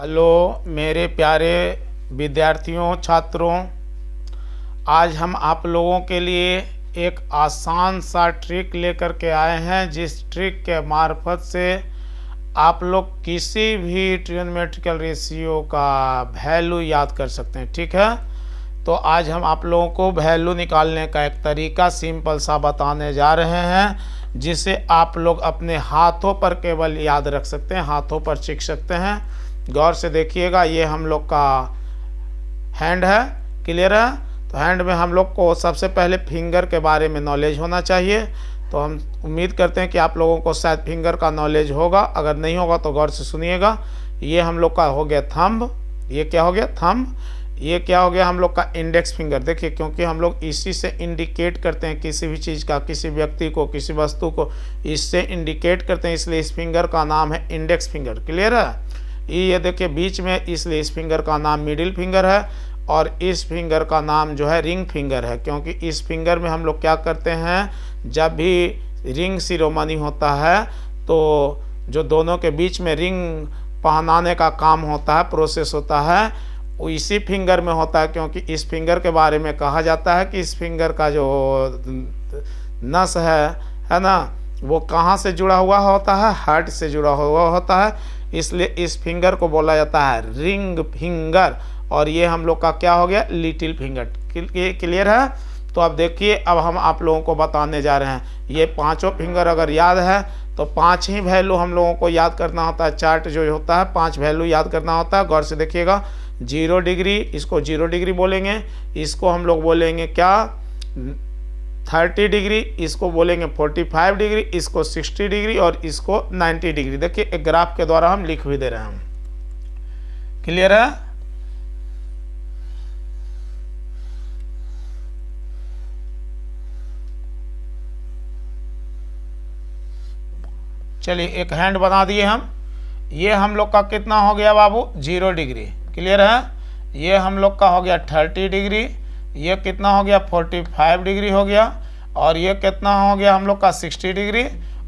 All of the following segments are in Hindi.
हेलो मेरे प्यारे विद्यार्थियों, छात्रों। आज हम आप लोगों के लिए एक आसान सा ट्रिक लेकर के आए हैं, जिस ट्रिक के मार्फत से आप लोग किसी भी ट्रिग्नोमेट्रिकल रेशियो का वैल्यू याद कर सकते हैं। ठीक है, तो आज हम आप लोगों को वैल्यू निकालने का एक तरीका सिंपल सा बताने जा रहे हैं, जिसे आप लोग अपने हाथों पर केवल याद रख सकते हैं, हाथों पर सीख सकते हैं। गौर से देखिएगा, ये हम लोग का हैंड है, क्लियर है। तो हैंड में हम लोग को सबसे पहले फिंगर के बारे में नॉलेज होना चाहिए। तो हम उम्मीद करते हैं कि आप लोगों को शायद फिंगर का नॉलेज होगा, अगर नहीं होगा तो गौर से सुनिएगा। ये हम लोग का हो गया थंब, ये क्या हो गया थंब, ये क्या हो गया हम लोग का इंडेक्स फिंगर। देखिए, क्योंकि हम लोग इसी से इंडिकेट करते हैं किसी भी चीज़ का, किसी व्यक्ति को, किसी वस्तु को इससे इंडिकेट करते हैं, इसलिए इस फिंगर का नाम है इंडेक्स फिंगर। क्लियर है। ये देखिए बीच में, इसलिए इस फिंगर का नाम मिडिल फिंगर है, और इस फिंगर का नाम जो है रिंग फिंगर है। क्योंकि इस फिंगर में हम लोग क्या करते हैं, जब भी रिंग सिरोमनी होता है तो जो दोनों के बीच में रिंग पहनाने का काम होता है, प्रोसेस होता है, वो इसी फिंगर में होता है। क्योंकि इस फिंगर के बारे में कहा जाता है कि इस फिंगर का जो नस है ना, वो कहाँ से जुड़ा हुआ होता है, हार्ट से जुड़ा हुआ होता है। इसलिए इस फिंगर को बोला जाता है रिंग फिंगर, और ये हम लोग का क्या हो गया, लिटिल फिंगर। क्लियर है। तो अब देखिए, अब हम आप लोगों को बताने जा रहे हैं, ये पांचों फिंगर अगर याद है तो 5 ही वैल्यू हम लोगों को याद करना होता है। चार्ट जो होता है 5 वैल्यू याद करना होता है। गौर से देखिएगा, 0 डिग्री, इसको 0 डिग्री बोलेंगे, इसको हम लोग बोलेंगे क्या 30 डिग्री, इसको बोलेंगे 45 डिग्री, इसको 60 डिग्री, और इसको 90 डिग्री। देखिए एक ग्राफ के द्वारा हम लिख भी दे रहे हैं। क्लियर है। चलिए एक हैंड बना दिए हम। ये हम लोग का कितना हो गया बाबू, 0 डिग्री। क्लियर है। ये हम लोग का हो गया 30 डिग्री, ये कितना हो गया 45 डिग्री हो गया, और ये कितना हो गया हम लोग का 60 डिग्री,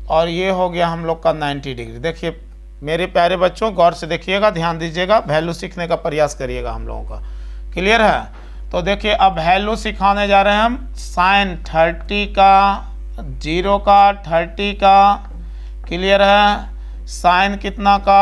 और ये हो गया हम लोग का 90 डिग्री। देखिए मेरे प्यारे बच्चों, गौर से देखिएगा, ध्यान दीजिएगा, वैल्यू सीखने का प्रयास करिएगा हम लोगों का। क्लियर है। तो देखिए अब वैल्यू सिखाने जा रहे हैं हम। साइन 30 का, 0 का, 30 का, क्लियर है। साइन कितना का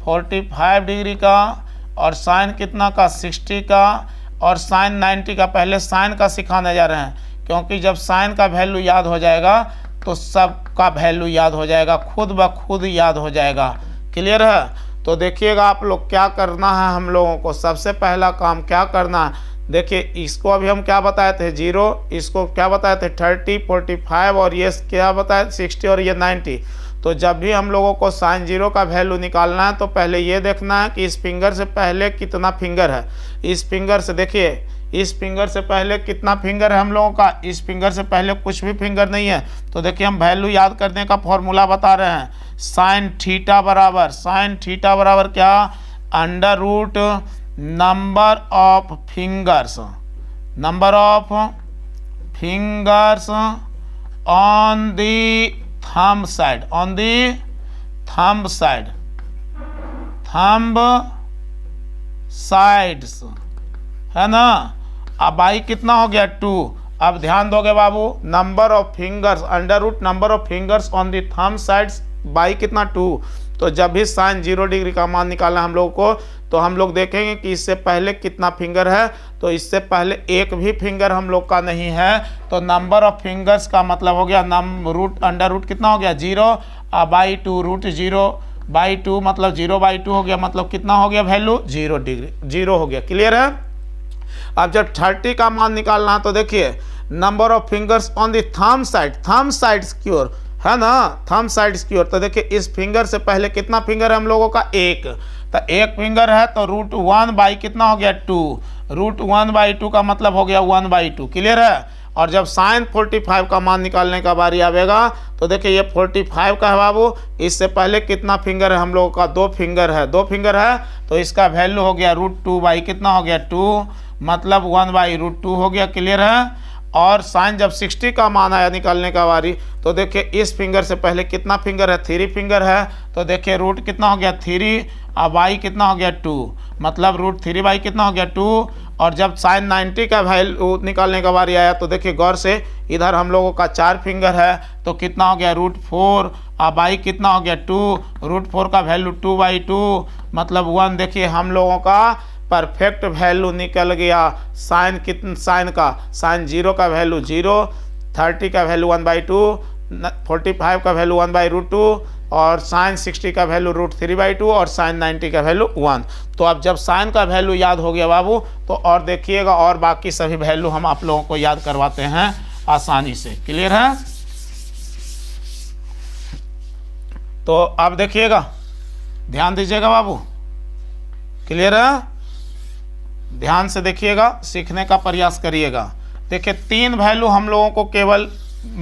45 डिग्री का, और साइन कितना का 60 का, और साइन 90 का। पहले साइन का सिखाने जा रहे हैं, क्योंकि जब साइन का वैल्यू याद हो जाएगा तो सबका वैल्यू याद हो जाएगा, खुद ब खुद याद हो जाएगा। क्लियर है। तो देखिएगा आप लोग क्या करना है हम लोगों को, सबसे पहला काम क्या करना है। देखिए इसको अभी हम क्या बताए थे 0, इसको क्या बताए थे 30, 45, और ये क्या बताए 60, और ये 90। तो जब भी हम लोगों को साइन 0 का वैल्यू निकालना है तो पहले ये देखना है कि इस फिंगर से पहले कितना फिंगर है। इस फिंगर से देखिए, इस फिंगर से पहले कितना फिंगर है हम लोगों का, इस फिंगर से पहले कुछ भी फिंगर नहीं है। तो देखिए हम वैल्यू याद करने का फॉर्मूला बता रहे हैं। साइन थीटा बराबर क्या, under root number of fingers on the thumb side, thumb sides, है ना। अब आई कितना हो गया 2। अब ध्यान दोगे बाबू, number of fingers, under root number of fingers on the thumb sides by कितना 2। तो जब भी साइन 0 डिग्री का मान निकालना हम लोग को, तो हम लोग देखेंगे कि इससे पहले कितना फिंगर है। तो इससे पहले एक भी फिंगर हम लोग का नहीं है, तो नंबर ऑफ फिंगर्स का मतलब हो गया रूट अंडर रूट कितना हो गया 0 बाई 2, रूट 0 बाई 2 मतलब 0 बाई 2 हो गया, मतलब कितना हो गया वैल्यू 0 डिग्री, 0 हो गया। क्लियर है। अब जब 30 का मान निकालना है तो देखिए number of fingers on the thumb sides की ओर, है ना, थंब साइड्स की ओर। तो देखिए इस फिंगर से पहले कितना फिंगर है हम लोगों का, 1। तो 1 फिंगर है, तो रूट 1 बाई कितना हो गया 2, रूट 1 बाई 2 का मतलब हो गया 1 बाई 2। क्लियर है। और जब साइन 45 का मान निकालने का बारी आवेगा तो देखिए ये 45 का है बाबू, इससे पहले कितना फिंगर है हम लोगों का, 2 फिंगर है, तो इसका वैल्यू हो गया रूट 2 बाई कितना हो गया 2, मतलब 1 बाई रूट 2 हो गया। क्लियर है। और साइन जब 60 का मान आया निकालने का बारी, तो देखिए इस फिंगर से पहले कितना फिंगर है, 3 फिंगर है, तो देखिए रूट कितना हो गया 3 और बाई कितना हो गया 2, मतलब रूट 3 बाई कितना हो गया 2। और जब साइन 90 का वैल्यू निकालने का बारी आया तो देखिए गौर से इधर हम लोगों का 4 फिंगर है, तो कितना हो गया रूट 4 और बाई कितना हो गया 2, रूट 4 का वैल्यू 2/2 मतलब 1। देखिए हम लोगों का परफेक्ट वैल्यू निकल गया। साइन कितना, साइन का, साइन 0 का वैल्यू 0, 30 का वैल्यू 1/2, 45 का वैल्यू 1/√2 और साइन 60 का वैल्यू √3/2 और साइन 90 का वैल्यू 1। तो अब जब साइन का वैल्यू याद हो गया बाबू, तो और देखिएगा और बाकी सभी वैल्यू हम आप लोगों को याद करवाते हैं आसानी से। क्लियर है? तो अब देखिएगा, ध्यान दीजिएगा बाबू। क्लियर है? ध्यान से देखिएगा, सीखने का प्रयास करिएगा। देखिए 3 वैल्यू हम लोगों को केवल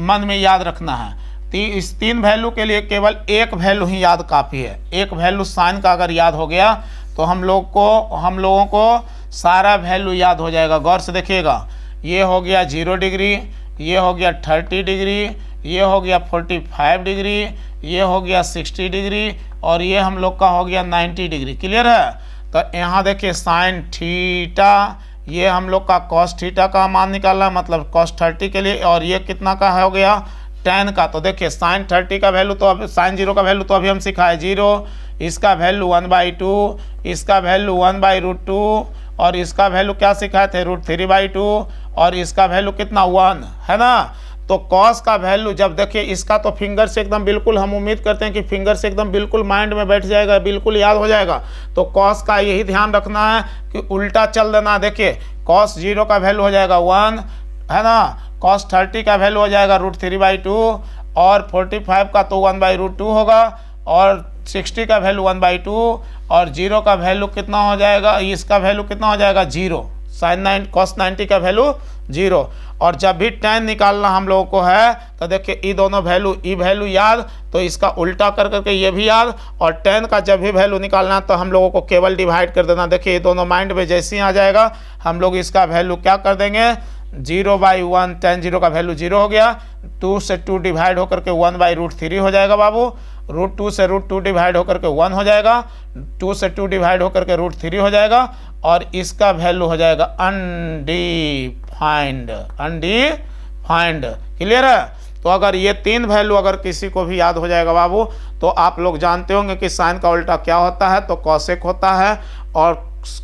मन में याद रखना है। इस 3 वैल्यू के लिए केवल एक वैल्यू ही याद काफ़ी है। एक वैल्यू साइन का अगर याद हो गया तो हम लोगों को सारा वैल्यू याद हो जाएगा। गौर से देखिएगा, ये हो गया 0 डिग्री, ये हो गया 30 डिग्री, ये हो गया 45 डिग्री, ये हो गया 60 डिग्री और ये हम लोग का हो गया 90 डिग्री। क्लियर है? तो यहाँ देखिए साइन थीटा, ये हम लोग का कॉस थीटा का मान निकालना, मतलब कॉस 30 के लिए, और ये कितना का हो गया tan का। तो देखिए साइन 30 का वैल्यू, तो अब साइन 0 का वैल्यू तो अभी हम सिखाए 0, इसका वैल्यू 1/2, इसका वैल्यू 1/√2 और इसका वैल्यू क्या सिखाए थे √3/2 और इसका वैल्यू कितना 1 है ना। तो कॉस का वैल्यू जब देखिए इसका तो फिंगर से एकदम बिल्कुल हम उम्मीद करते हैं कि फिंगर से एकदम बिल्कुल माइंड में बैठ जाएगा, बिल्कुल याद हो जाएगा। तो कॉस का यही ध्यान रखना है कि उल्टा चल देना। देखिए कॉस 0 का वैल्यू हो जाएगा 1 है ना, कॉस 30 का वैल्यू हो जाएगा √3/2 और 45 का तो 1/√2 होगा और 60 का वैल्यू 1/2 और 0 का वैल्यू कितना हो जाएगा, इसका वैल्यू कितना हो जाएगा 0, साइन 9 कॉस 90 का वैल्यू 0। और जब भी tan निकालना हम लोगों को है तो देखिए ये दोनों वैल्यू, ई वैल्यू याद तो इसका उल्टा कर करके ये भी याद, और tan का जब भी वैल्यू निकालना तो हम लोगों को केवल डिवाइड कर देना। देखिए ये दोनों माइंड में जैसे ही आ जाएगा हम लोग इसका वैल्यू क्या कर देंगे 0/1, tan 0 का वैल्यू 0 हो गया, 2 से 2 डिवाइड होकर के 1/√3 हो जाएगा बाबू, √2 से √2 डिवाइड होकर के 1 हो जाएगा, 2 से 2 डिवाइड होकर के √3 हो जाएगा और इसका वैल्यू हो जाएगा अनडिफाइंड। क्लियर है? तो अगर ये 3 वैल्यू अगर किसी को भी याद हो जाएगा बाबू, तो आप लोग जानते होंगे कि साइन का उल्टा क्या होता है, तो कॉसेक होता है, और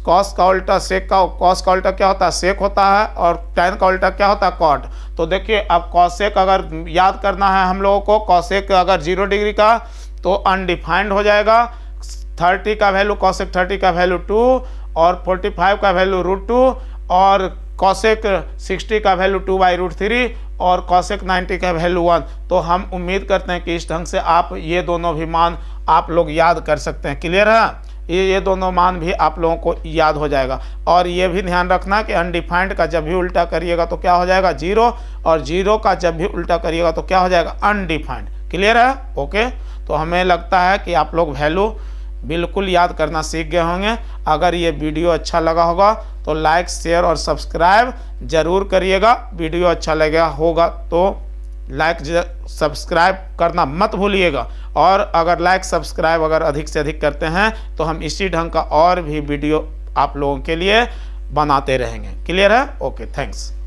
कॉस का उल्टा सेक का, कॉस का उल्टा क्या होता है सेक होता है, और tan का उल्टा क्या होता है कॉट। तो देखिए अब कॉसेक अगर याद करना है हम लोगों को, कॉसेक अगर 0 डिग्री का तो अनडिफाइंड हो जाएगा, 30 का वैल्यू कॉसेक 30 का वैल्यू 2 और 45 का वैल्यू √2 और कॉसेक 60 का वैल्यू 2/√3 और कॉसेक 90 का वैल्यू 1। तो हम उम्मीद करते हैं कि इस ढंग से आप ये दोनों भी मान आप लोग याद कर सकते हैं। क्लियर है? ये दोनों मान भी आप लोगों को याद हो जाएगा। और ये भी ध्यान रखना कि अनडिफाइंड का जब भी उल्टा करिएगा तो क्या हो जाएगा 0, और 0 का जब भी उल्टा करिएगा तो क्या हो जाएगा अनडिफाइंड। क्लियर है? ओके, तो हमें लगता है कि आप लोग वैल्यू बिल्कुल याद करना सीख गए होंगे। अगर ये वीडियो अच्छा लगा होगा तो लाइक शेयर और सब्सक्राइब जरूर करिएगा। वीडियो अच्छा लगा होगा तो लाइक सब्सक्राइब करना मत भूलिएगा, और अगर लाइक सब्सक्राइब अगर अधिक से अधिक करते हैं तो हम इसी ढंग का और भी वीडियो आप लोगों के लिए बनाते रहेंगे। क्लियर है? Okay, thanks.